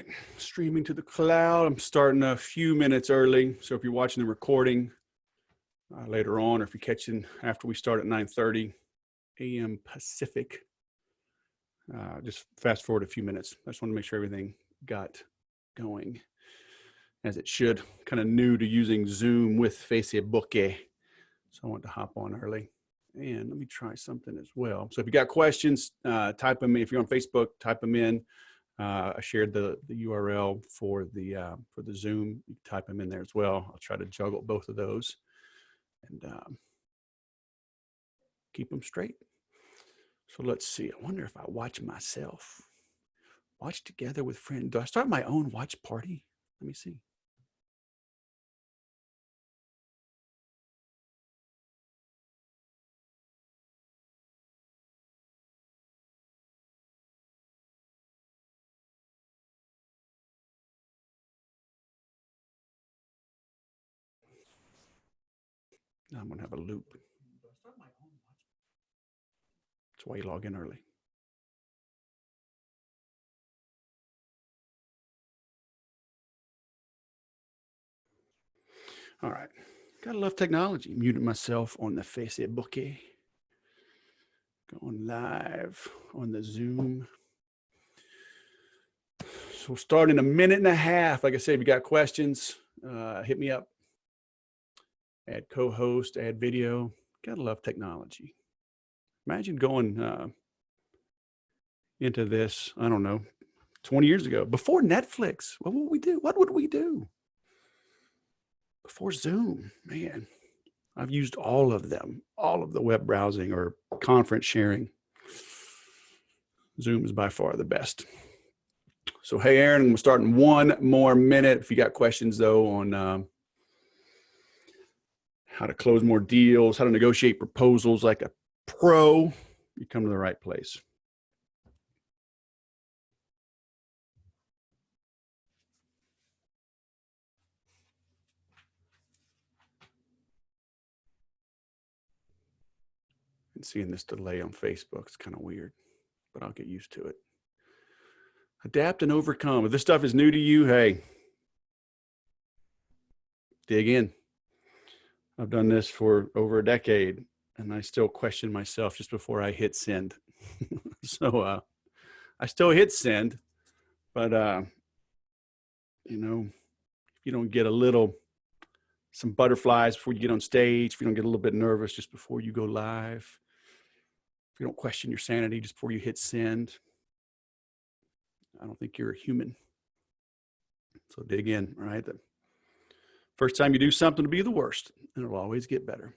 right, streaming to the cloud. I'm starting a few minutes early. So if you're watching the recording later on, or if you're catching after we start at 9:30 a.m. Pacific, just fast forward a few minutes. I just want to make sure everything got going as it should. Kind of new to using Zoom with Facebook, so I wanted to hop on early. And let me try something as well. So if you got questions, type them in. If you're on Facebook, type them in. I shared the URL for the Zoom. You can type them in there as well. I'll try to juggle both of those and keep them straight. So let's see. I wonder if I watch myself. Watch together with friends. Do I start my own watch party? Let me see. Now I'm going to have a loop. That's why you log in early. All right. Gotta love technology. Muted myself on the Facebook. Going live on the Zoom. So we'll start in a minute and a half. Like I said, if you got questions, hit me up. Add co-host, add video. Gotta love technology. Imagine going into this, I don't know, 20 years ago, before Netflix. What would we do? What would we do? Before Zoom, man, I've used all of them, all of the web browsing or conference sharing. Zoom is by far the best. So, hey, Aaron, we'll start in 1 more minute. If you got questions, though, on how to close more deals, how to negotiate proposals like a pro, you come to the right place. And seeing this delay on Facebook is kind of weird, but I'll get used to it. Adapt and overcome. If this stuff is new to you, hey, dig in. I've done this for over a decade, and I still question myself just before I hit send. So I still hit send, but you know, if you don't get some butterflies before you get on stage, if you don't get a little bit nervous just before you go live, if you don't question your sanity just before you hit send, I don't think you're a human. So dig in, right? The first time you do something, will be the worst, and it'll always get better.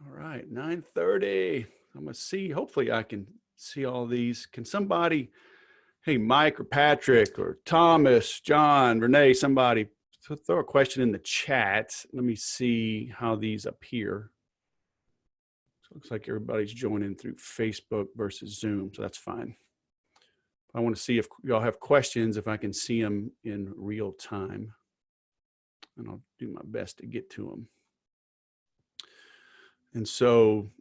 All right, 9:30. I'm gonna see. Hopefully, I can see all these. Can somebody, hey, Mike or Patrick or Thomas, John, Renee, somebody throw a question in the chat. Let me see how these appear. So it looks like everybody's joining through Facebook versus Zoom, so that's fine. I want to see if y'all have questions, if I can see them in real time, and I'll do my best to get to them. And so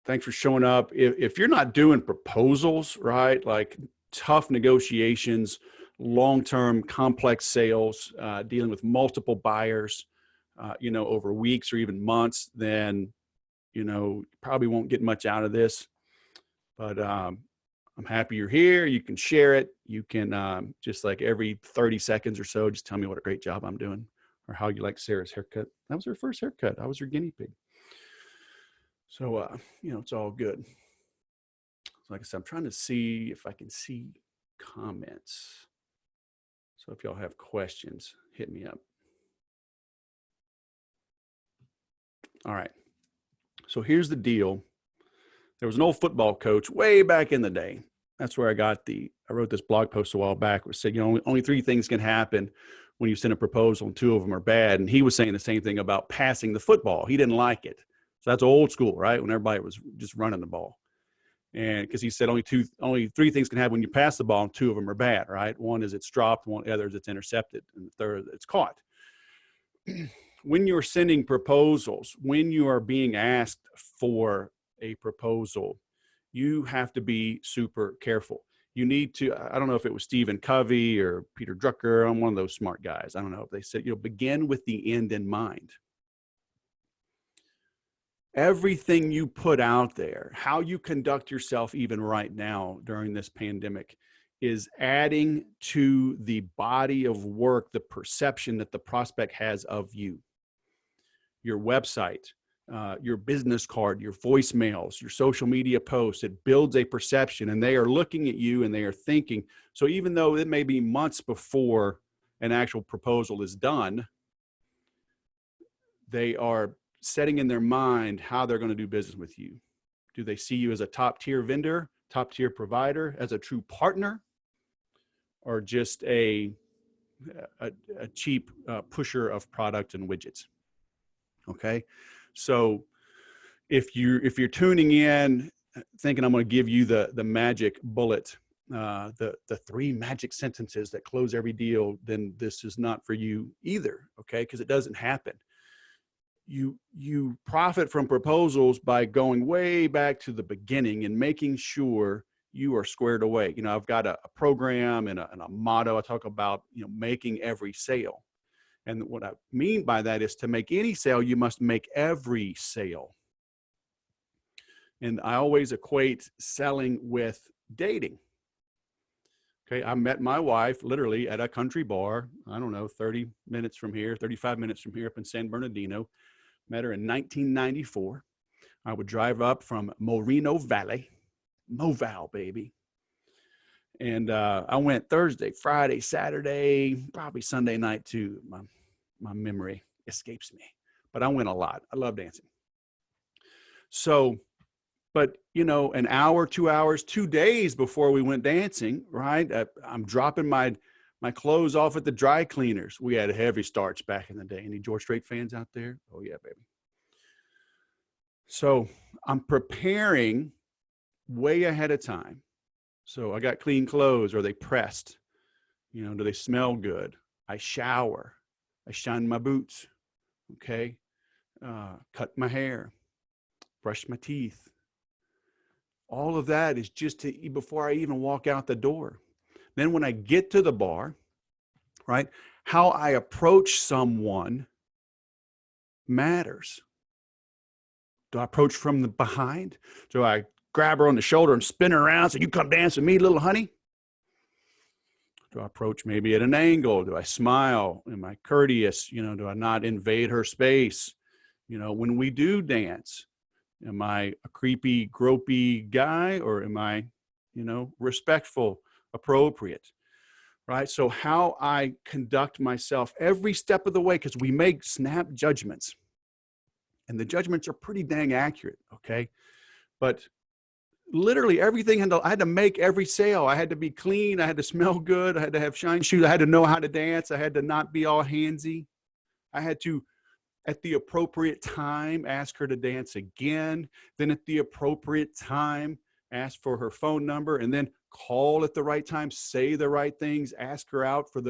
thanks for showing up. If you're not doing proposals, right, like tough negotiations, long-term complex sales, dealing with multiple buyers, over weeks or even months, then, you probably won't get much out of this. But I'm happy you're here. You can share it. You can just like every 30 seconds or so, just tell me what a great job I'm doing or how you like Sarah's haircut. That was her first haircut. I was her guinea pig. So, it's all good. So like I said, I'm trying to see if I can see comments. So if y'all have questions, hit me up. All right. So here's the deal. There was an old football coach way back in the day. That's where I wrote this blog post a while back which said, only 3 things can happen when you send a proposal and 2 of them are bad. And he was saying the same thing about passing the football. He didn't like it. So that's old school, right? When everybody was just running the ball. And because he said only 3 things can happen when you pass the ball and 2 of them are bad, right? One is it's dropped, the other is it's intercepted, and the third it's caught. When you're sending proposals, when you are being asked for a proposal, you have to be super careful. You need to, I don't know if it was Stephen Covey or Peter Drucker. I'm one of those smart guys. I don't know if they said, begin with the end in mind. Everything you put out there, how you conduct yourself even right now during this pandemic, is adding to the body of work, the perception that the prospect has of you. Your website, your business card, your voicemails, your social media posts, it builds a perception, and they are looking at you and they are thinking. So even though it may be months before an actual proposal is done, they are setting in their mind how they're going to do business with you. Do they see you as a top tier vendor, top tier provider, as a true partner, or just a cheap pusher of product and widgets? Okay. So if you're tuning in thinking I'm going to give you the magic bullet, the 3 magic sentences that close every deal, then this is not for you either. Okay. Because it doesn't happen. You profit from proposals by going way back to the beginning and making sure you are squared away. I've got a program and a motto. I talk about, making every sale. And what I mean by that is, to make any sale, you must make every sale. And I always equate selling with dating. Okay, I met my wife literally at a country bar, I don't know, 30 minutes from here, 35 minutes from here up in San Bernardino. Met her in 1994. I would drive up from Moreno Valley, Moval, baby. And I went Thursday, Friday, Saturday, probably Sunday night too. My memory escapes me, but I went a lot. I love dancing. So, but an hour, 2 hours, 2 days before we went dancing, right? I'm dropping my clothes off at the dry cleaners. We had a heavy starch back in the day. Any George Strait fans out there? Oh yeah, baby. So I'm preparing way ahead of time. So I got clean clothes. Are they pressed? Do they smell good? I shower. I shine my boots. Okay. Cut my hair, brush my teeth. All of that is just before I even walk out the door. Then when I get to the bar, right, how I approach someone matters. Do I approach from the behind? Do I grab her on the shoulder and spin her around, so you come dance with me, little honey? Do I approach maybe at an angle? Do I smile? Am I courteous? Do I not invade her space? When we do dance, am I a creepy, gropey guy, or am I, respectful, appropriate? Right? So how I conduct myself every step of the way, because we make snap judgments, and the judgments are pretty dang accurate. Okay. But literally everything, I had to make every sale. I had to be clean. I had to smell good. I had to have shiny shoes. I had to know how to dance. I had to not be all handsy. I had to, at the appropriate time, ask her to dance again. Then at the appropriate time, ask for her phone number, and then call at the right time, say the right things, ask her out for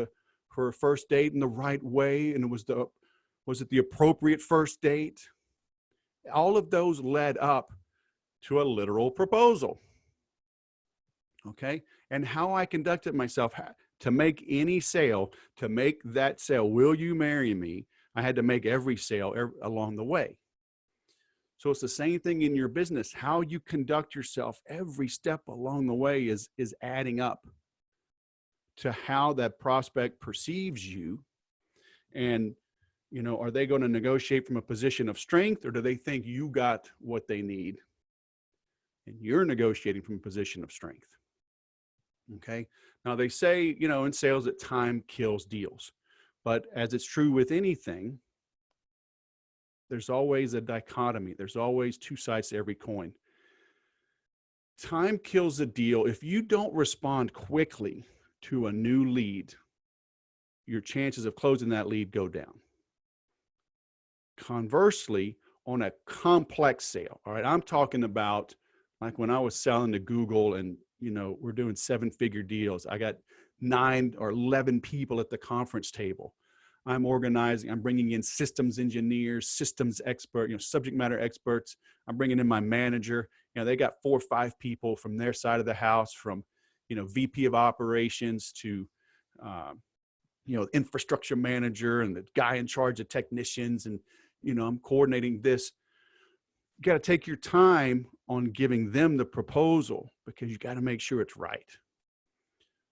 her first date in the right way. And was it the appropriate first date? All of those led up to a literal proposal. Okay. And how I conducted myself to make any sale, to make that sale, will you marry me? I had to make every sale along the way. So it's the same thing in your business. How you conduct yourself every step along the way is adding up to how that prospect perceives you. And, are they going to negotiate from a position of strength, or do they think you got what they need and you're negotiating from a position of strength? Okay. Now they say, in sales, that time kills deals, but as it's true with anything, there's always a dichotomy. There's always 2 sides to every coin. Time kills a deal. If you don't respond quickly to a new lead, your chances of closing that lead go down. Conversely, on a complex sale, all right, I'm talking about like when I was selling to Google and, we're doing 7-figure deals. I got 9 or 11 people at the conference table. I'm organizing, I'm bringing in systems engineers, systems expert, subject matter experts. I'm bringing in my manager, You know, they got 4 or 5 people from their side of the house, from, you know, VP of operations to, you know, infrastructure manager and the guy in charge of technicians. And, you know, I'm coordinating this. You got to take your time on giving them the proposal, because you got to make sure it's right.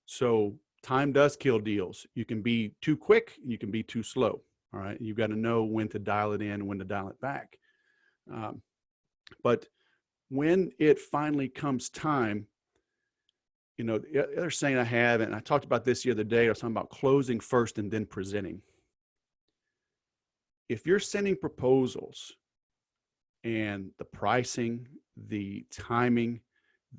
So time does kill deals. You can be too quick, you can be too slow. All right. You've got to know when to dial it in and when to dial it back. But when it finally comes time, you know, the other saying I have, and I talked about this the other day, I was talking about closing first and then presenting. If you're sending proposals and the pricing, the timing,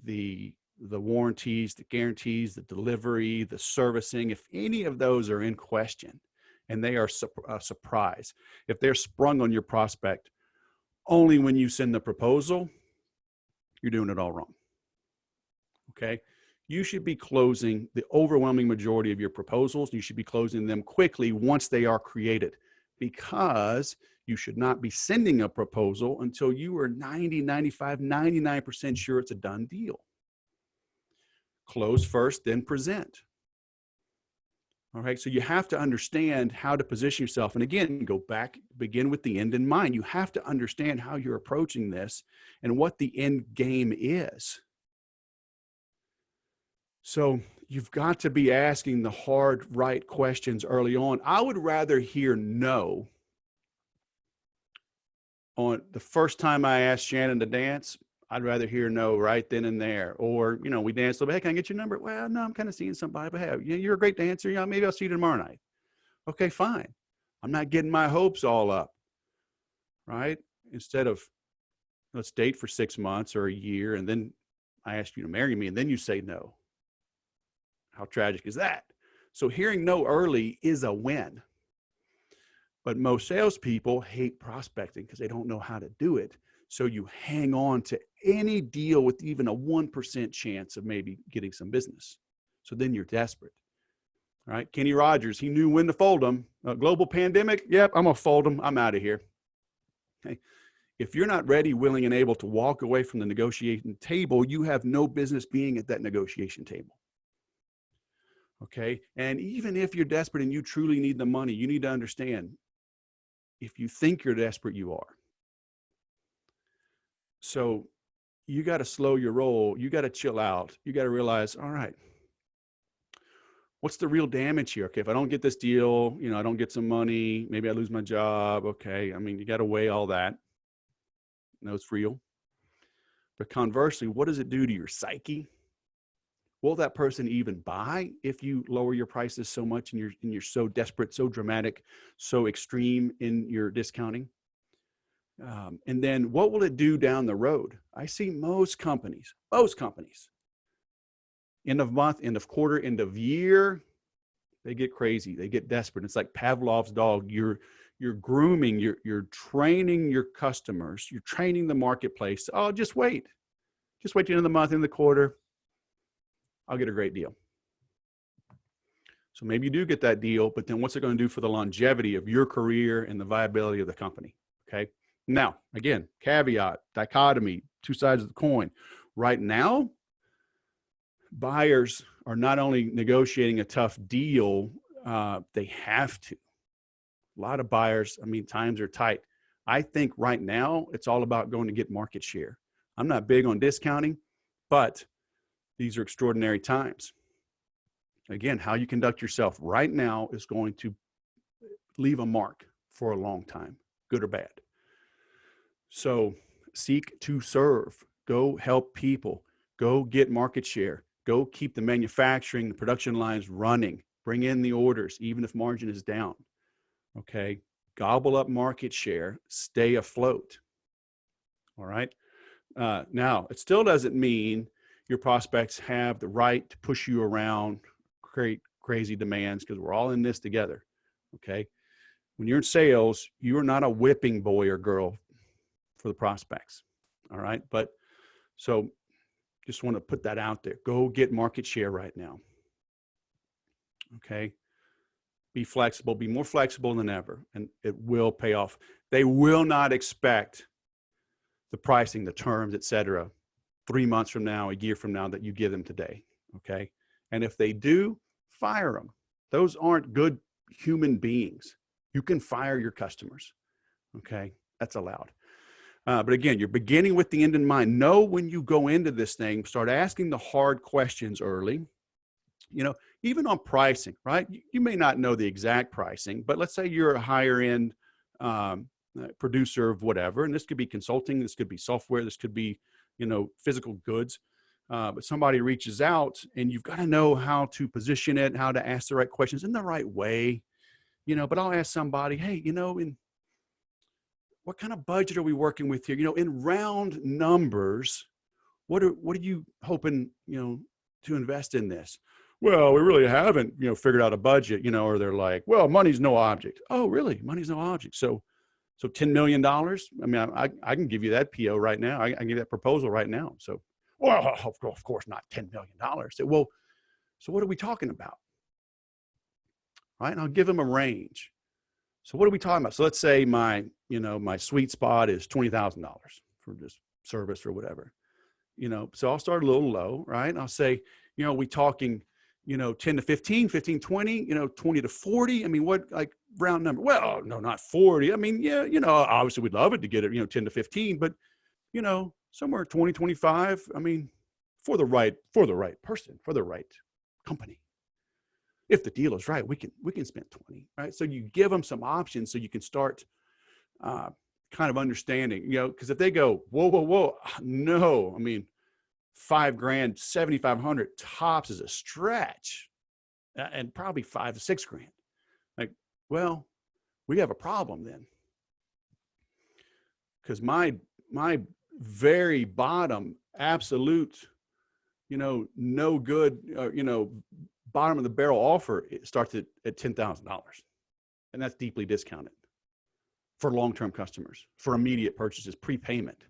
the warranties, the guarantees, the delivery, the servicing, if any of those are in question and they are a surprise, if they're sprung on your prospect only when you send the proposal, you're doing it all wrong. Okay. You should be closing the overwhelming majority of your proposals. You should be closing them quickly once they are created, because you should not be sending a proposal until you are 90, 95, 99% sure it's a done deal. Close first, then present. All right. So you have to understand how to position yourself. And again, go back, begin with the end in mind. You have to understand how you're approaching this and what the end game is. So you've got to be asking the hard, right questions early on. I would rather hear no on the first time I asked Shannon to dance. I'd rather hear no right then and there. Or, you know, we danced a little bit. Hey, can I get your number? Well, no, I'm kind of seeing somebody, but hey, you're a great dancer. You know, maybe I'll see you tomorrow night. Okay, fine. I'm not getting my hopes all up, right? Instead of, let's date for 6 months or a year, and then I ask you to marry me, and then you say no. How tragic is that? So hearing no early is a win. But most salespeople hate prospecting because they don't know how to do it. So you hang on to any deal with even a 1% chance of maybe getting some business. So then you're desperate. All right. Kenny Rogers, he knew when to fold them. Global pandemic. Yep, I'm going to fold them. I'm out of here. Okay. If you're not ready, willing, and able to walk away from the negotiation table, you have no business being at that negotiation table. Okay. And even if you're desperate and you truly need the money, you need to understand, if you think you're desperate, you are. So you got to slow your roll. You got to chill out. You got to realize, all right, what's the real damage here? Okay. If I don't get this deal, you know, I don't get some money, maybe I lose my job. Okay. I mean, you got to weigh all that. No, it's real. But conversely, what does it do to your psyche? Will that person even buy if you lower your prices so much and you're so desperate, so dramatic, so extreme in your discounting? And then what will it do down the road? I see most companies, end of month, end of quarter, end of year, they get crazy. They get desperate. It's like Pavlov's dog. You're grooming, you're training your customers. You're training the marketplace. Oh, just wait to the end of the month, in the quarter. I'll get a great deal. So maybe you do get that deal, but then what's it going to do for the longevity of your career and the viability of the company? Okay. Now, again, caveat, dichotomy, two sides of the coin. Right now, buyers are not only negotiating a tough deal, they have to. A lot of buyers, I mean, times are tight. I think right now it's all about going to get market share. I'm not big on discounting, but these are extraordinary times. Again, how you conduct yourself right now is going to leave a mark for a long time, good or bad. So seek to serve, go help people, go get market share, go keep the manufacturing, the production lines running, bring in the orders, even if margin is down. Okay. Gobble up market share, stay afloat. All right. Now, it still doesn't mean your prospects have the right to push you around, create crazy demands, because we're all in this together. Okay. When you're in sales, you are not a whipping boy or girl for the prospects. All right. But so just want to put that out there. Go get market share right now. Okay. Be flexible, be more flexible than ever, and it will pay off. They will not expect the pricing, the terms, et cetera, 3 months from now, a year from now that you give them today. Okay. And if they do, fire them. Those aren't good human beings. You can fire your customers. Okay. That's allowed. But again, you're beginning with the end in mind. Know when you go into this thing, start asking the hard questions early. Even on pricing, right? You may not know the exact pricing, but let's say you're a higher end producer of whatever, and this could be consulting, this could be software, this could be, physical goods. But somebody reaches out and you've got to know how to position it, how to ask the right questions in the right way, but I'll ask somebody, hey, in what kind of budget are we working with here? In round numbers, what are you hoping, to invest in this? Well, we really haven't, figured out a budget, or they're like, well, money's no object. Oh, really? Money's no object. So $10 million. I mean, I can give you that PO right now. I can give you that proposal right now. So, well, of course not $10 million. So, well, so what are we talking about? Right. And I'll give them a range. So what are we talking about? So let's say my sweet spot is $20,000 for this service or whatever, so I'll start a little low, right? And I'll say, we talking, 10 to 15, 15, 20, 20 to 40. I mean, what, like round number? Well, no, not 40. I mean, yeah, obviously we'd love it to get it, 10 to 15, but, somewhere 20, 25. I mean, for the right person, for the right company. If the deal is right, we can spend 20, right? So you give them some options so you can start kind of understanding, because if they go, whoa, no, I mean, $5,000, 7,500 tops is a stretch, and probably $5,000 to $6,000. Like, well, we have a problem then, because my very bottom absolute, no good, bottom of the barrel offer, it starts at $10,000, and that's deeply discounted for long-term customers, for immediate purchases, prepayment.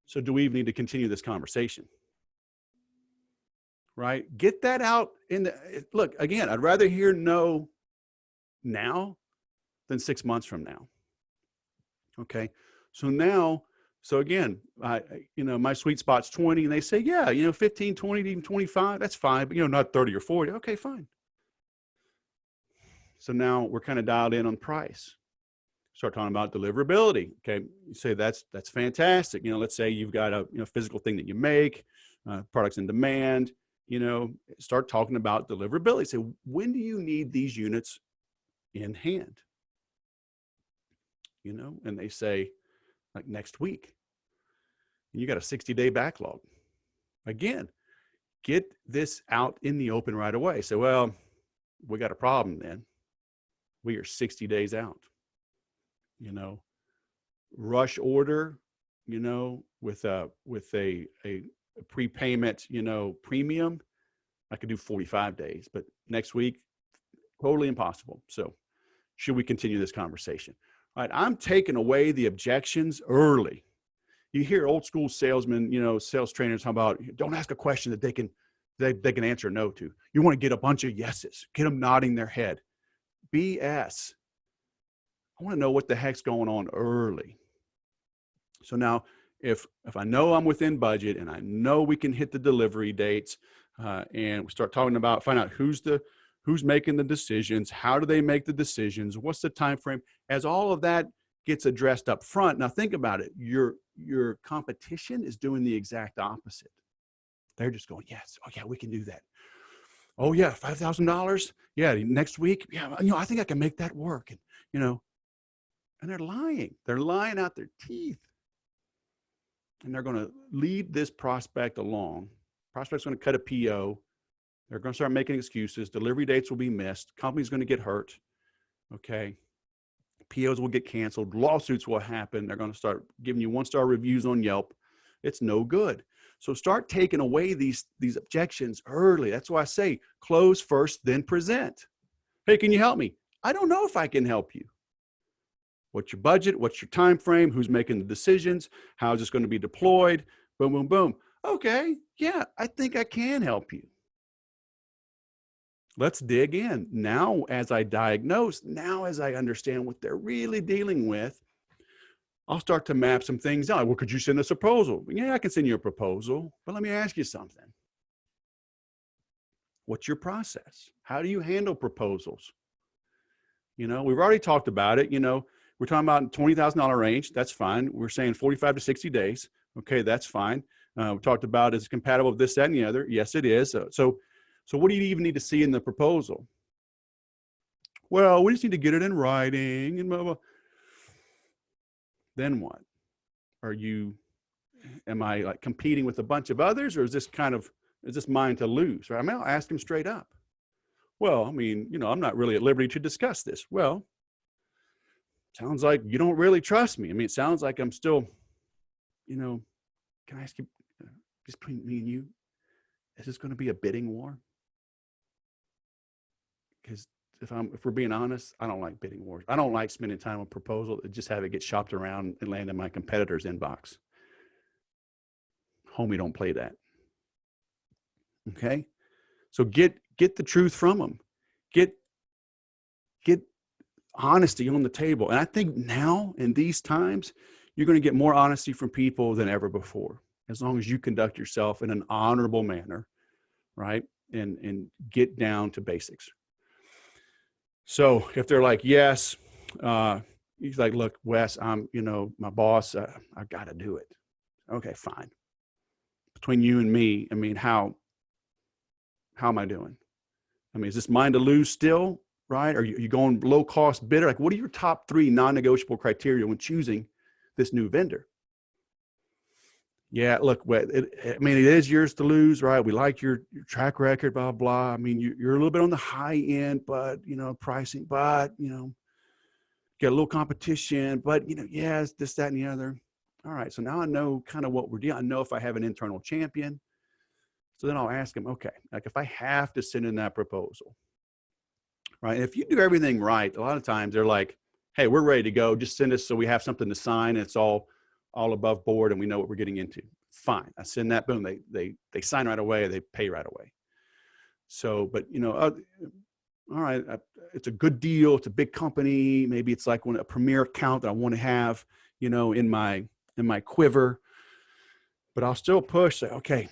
So do we even need to continue this conversation? Right? Get that out look, again, I'd rather hear no now than 6 months from now. Okay. So again, my sweet spot's 20, and they say, yeah, 15, 20, even 25, that's fine, but not 30 or 40. Okay, fine. So now we're kind of dialed in on price. Start talking about deliverability. Okay, you say that's fantastic. Let's say you've got a physical thing that you make, products in demand. Start talking about deliverability. Say, when do you need these units in hand? And they say, like, next week. And you got a 60-day backlog. Again, get this out in the open right away. So, well, we got a problem then. We are 60 days out. Rush order, with a prepayment, premium, I could do 45 days, but next week, totally impossible. So should we continue this conversation? All right. I'm taking away the objections early. You hear old school salesmen, sales trainers, how about don't ask a question that they can answer no to. You want to get a bunch of yeses, get them nodding their head. BS. I want to know what the heck's going on early. So now, if I know I'm within budget and I know we can hit the delivery dates, and we start talking about, find out who's making the decisions, how do they make the decisions, what's the time frame, as all of that gets addressed up front. Now think about it. Your competition is doing the exact opposite. They're just going, yes, oh yeah, we can do that. Oh yeah, $5,000. Yeah, next week. Yeah, I think I can make that work. And and they're lying. They're lying out their teeth. And they're going to lead this prospect along. Prospect's going to cut a PO. They're going to start making excuses. Delivery dates will be missed. Company's going to get hurt. Okay. POs will get canceled. Lawsuits will happen. They're going to start giving you 1-star reviews on Yelp. It's no good. So start taking away these objections early. That's why I say close first, then present. Hey, can you help me? I don't know if I can help you. What's your budget? What's your time frame? Who's making the decisions? How is this going to be deployed? Boom, boom, boom. Okay, yeah, I think I can help you. Let's dig in. Now, as I diagnose, now as I understand what they're really dealing with, I'll start to map some things out. Well, could you send us a proposal? Yeah, I can send you a proposal, but let me ask you something. What's your process? How do you handle proposals? We've already talked about it. We're talking about $20,000 range. That's fine. We're saying 45 to 60 days. Okay, that's fine. We talked about is it compatible with this, that, and the other. Yes, it is. So what do you even need to see in the proposal? Well, we just need to get it in writing and blah, blah. Then what? Am I like competing with a bunch of others, or is this mine to lose? Right? I'll ask him straight up. Well, I'm not really at liberty to discuss this. Well, sounds like you don't really trust me. It sounds like I'm still, can I ask you, just between me and you, is this going to be a bidding war? Because if we're being honest, I don't like bidding wars. I don't like spending time on proposal and just have it get shopped around and land in my competitor's inbox. Homie, don't play that. Okay. So get the truth from them. Get honesty on the table. And I think now in these times, you're going to get more honesty from people than ever before, as long as you conduct yourself in an honorable manner, right? And get down to basics. So if they're like, yes, he's like, look, Wes, I'm, my boss, I've got to do it. Okay, fine. Between you and me, how am I doing? Is this mine to lose still, right? Are you going low cost bidder? Like, what are your top 3 non-negotiable criteria when choosing this new vendor? Yeah, look, it is yours to lose, right? We like your track record, blah, blah. You're a little bit on the high end, but, pricing, but, get a little competition, but, yes, this, that, and the other. All right, so now I know kind of what we're doing. I know if I have an internal champion. So then I'll ask him, okay, like if I have to send in that proposal, right? And if you do everything right, a lot of times they're like, hey, we're ready to go. Just send us so we have something to sign. And it's all above board and we know what we're getting into. Fine. I send that, boom, they sign right away. They pay right away. So, but all right, it's a good deal. It's a big company. Maybe it's like a premier account that I want to have, in my quiver, but I'll still push, say, okay,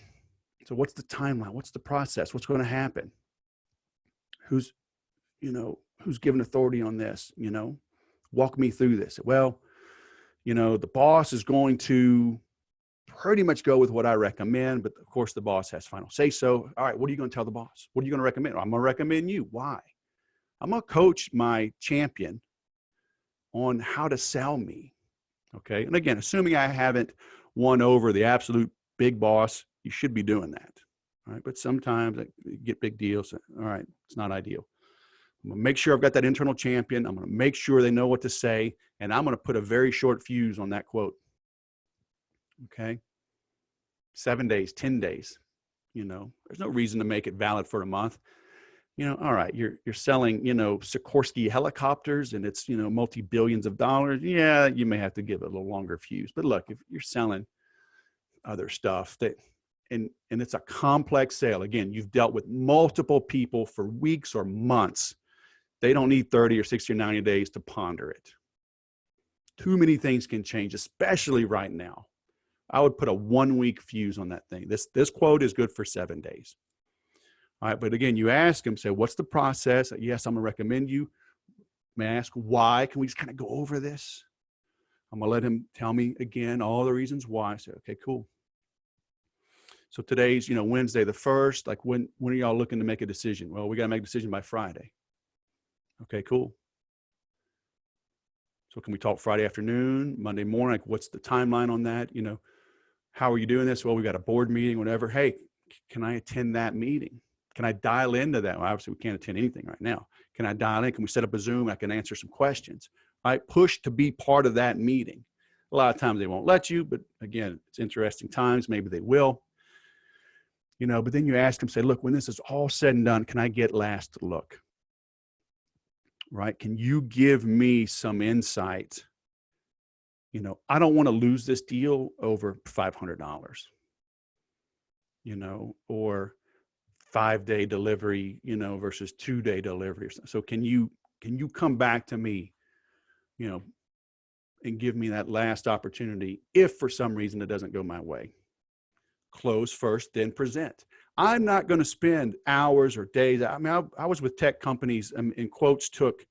so what's the timeline? What's the process? What's going to happen? Who's given authority on this? Walk me through this. Well, the boss is going to pretty much go with what I recommend, but of course the boss has final say so. All right, what are you going to tell the boss? What are you going to recommend? I'm going to recommend you. Why? I'm going to coach my champion on how to sell me. Okay. And again, assuming I haven't won over the absolute big boss, you should be doing that. All right. But sometimes you get big deals. All right. It's not ideal. I'm going to make sure I've got that internal champion. I'm going to make sure they know what to say. And I'm going to put a very short fuse on that quote. Okay. 7 days, 10 days, there's no reason to make it valid for a month. All right, you're selling, Sikorsky helicopters and it's, multi-billions of dollars. Yeah, you may have to give it a little longer fuse. But look, if you're selling other stuff and it's a complex sale, again, you've dealt with multiple people for weeks or months. They don't need 30 or 60 or 90 days to ponder it. Too many things can change, especially right now. I would put a 1-week fuse on that thing. This quote is good for 7 days. All right, but again, you ask them, say, what's the process? Yes, I'm going to recommend you. May I ask why? Can we just kind of go over this? I'm going to let him tell me again all the reasons why. I say, okay, cool. So today's, Wednesday the 1st. Like when are y'all looking to make a decision? Well, we got to make a decision by Friday. Okay, cool. So can we talk Friday afternoon, Monday morning? Like what's the timeline on that? How are you doing this? Well, we got a board meeting, whatever. Hey, can I attend that meeting? Can I dial into that? Well, obviously we can't attend anything right now. Can I dial in? Can we set up a Zoom? I can answer some questions. Right? Push to be part of that meeting. A lot of times they won't let you, but again, it's interesting times. Maybe they will. But then you ask them, say, look, when this is all said and done, can I get last look? Right? Can you give me some insight? I don't want to lose this deal over $500, or 5-day delivery, versus 2-day delivery. So can you come back to me, and give me that last opportunity if for some reason it doesn't go my way. Close first, then present. I'm not going to spend hours or days. I mean, I was with tech companies, and quotes took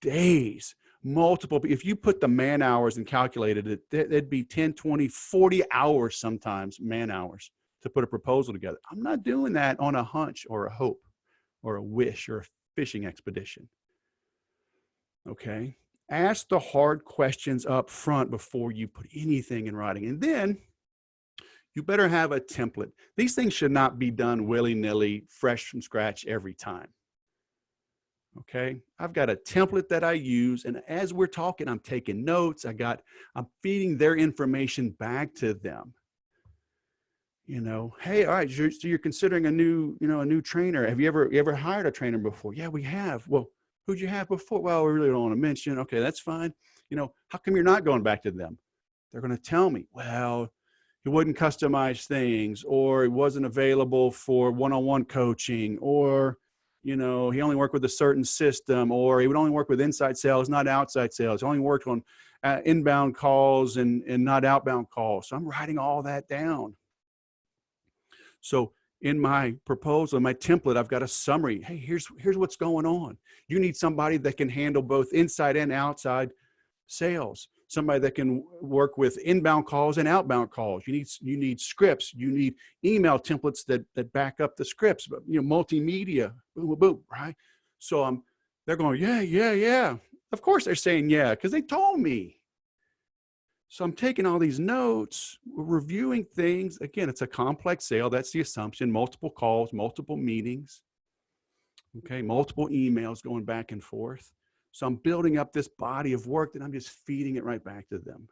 days, multiple. If you put the man hours and calculated it, there'd be 10, 20, 40 hours sometimes, man hours, to put a proposal together. I'm not doing that on a hunch or a hope or a wish or a fishing expedition. Okay. Ask the hard questions up front before you put anything in writing. And then you better have a template. These things should not be done willy-nilly, fresh from scratch every time. Okay. I've got a template that I use. And as we're talking, I'm taking notes. I'm feeding their information back to them. Hey, all right, so you're considering a new trainer. Have you ever hired a trainer before? Yeah, we have. Well, who'd you have before? Well, we really don't want to mention. Okay, that's fine. How come you're not going back to them? They're going to tell me, well, he wouldn't customize things, or he wasn't available for one-on-one coaching, or, he only worked with a certain system, or he would only work with inside sales, not outside sales. He only worked on inbound calls and not outbound calls. So I'm writing all that down. So in my proposal, my template, I've got a summary. Hey, here's what's going on. You need somebody that can handle both inside and outside sales, somebody that can work with inbound calls and outbound calls. You need scripts. You need email templates that back up the scripts, but multimedia, boom, boom, boom, right? So they're going, yeah. Of course they're saying yeah, because they told me. So I'm taking all these notes, reviewing things. Again, it's a complex sale. That's the assumption. Multiple calls, multiple meetings, okay, multiple emails going back and forth. So I'm building up this body of work that I'm just feeding it right back to them.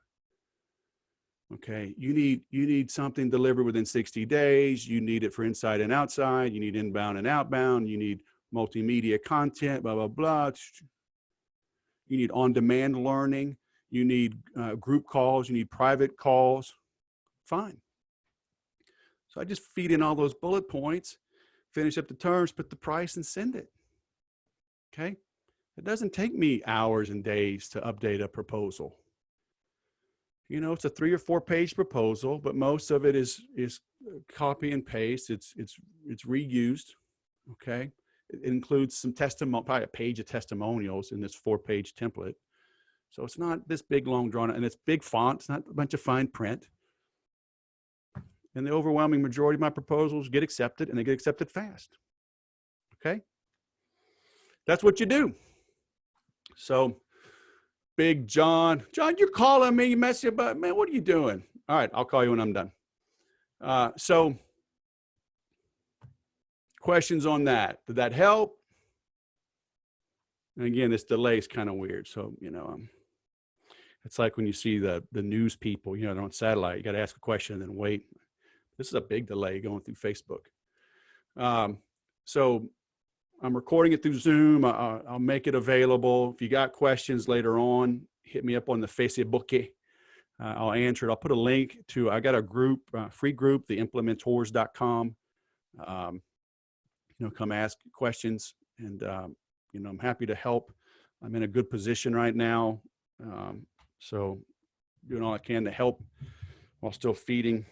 Okay, you need something delivered within 60 days. You need it for inside and outside. You need inbound and outbound. You need multimedia content, blah, blah, blah. You need on-demand learning. You need group calls. You need private calls. Fine. So I just feed in all those bullet points, finish up the terms, put the price, and send it. Okay. It doesn't take me hours and days to update a proposal. It's a 3 or 4 page proposal, but most of it is copy and paste. It's reused. Okay. It includes some testimony, probably a page of testimonials in this 4-page template. So it's not this big, long drawn, and it's big font. It's not a bunch of fine print. And the overwhelming majority of my proposals get accepted, and they get accepted fast. Okay. That's what you do. So Big John, you're calling me, you messy about, man, what are you doing? All right, I'll call you when I'm done. So questions on that? Did that help? And again, this delay is kind of weird. So, it's like when you see the news people, they're on satellite, you got to ask a question and then wait. This is a big delay going through Facebook. So I'm recording it through Zoom. I'll make it available. If you got questions later on, hit me up on the Facebook. I'll answer it. I'll put a link to, I got a group, free group, theimplementors.com. Come ask questions, and, I'm happy to help. I'm in a good position right now. So doing all I can to help while still feeding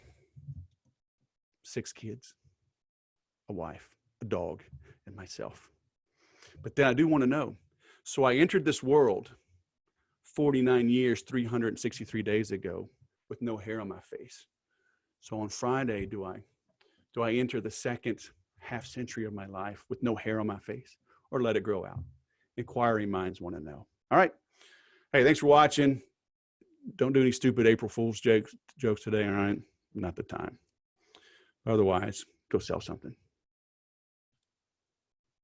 6 kids, a wife, a dog, and myself. But then I do want to know. So I entered this world 49 years, 363 days ago with no hair on my face. So on Friday, do I enter the second half century of my life with no hair on my face, or let it grow out? Inquiring minds want to know. All right. Hey, thanks for watching. Don't do any stupid April Fool's jokes today, all right? Not the time. Otherwise, go sell something.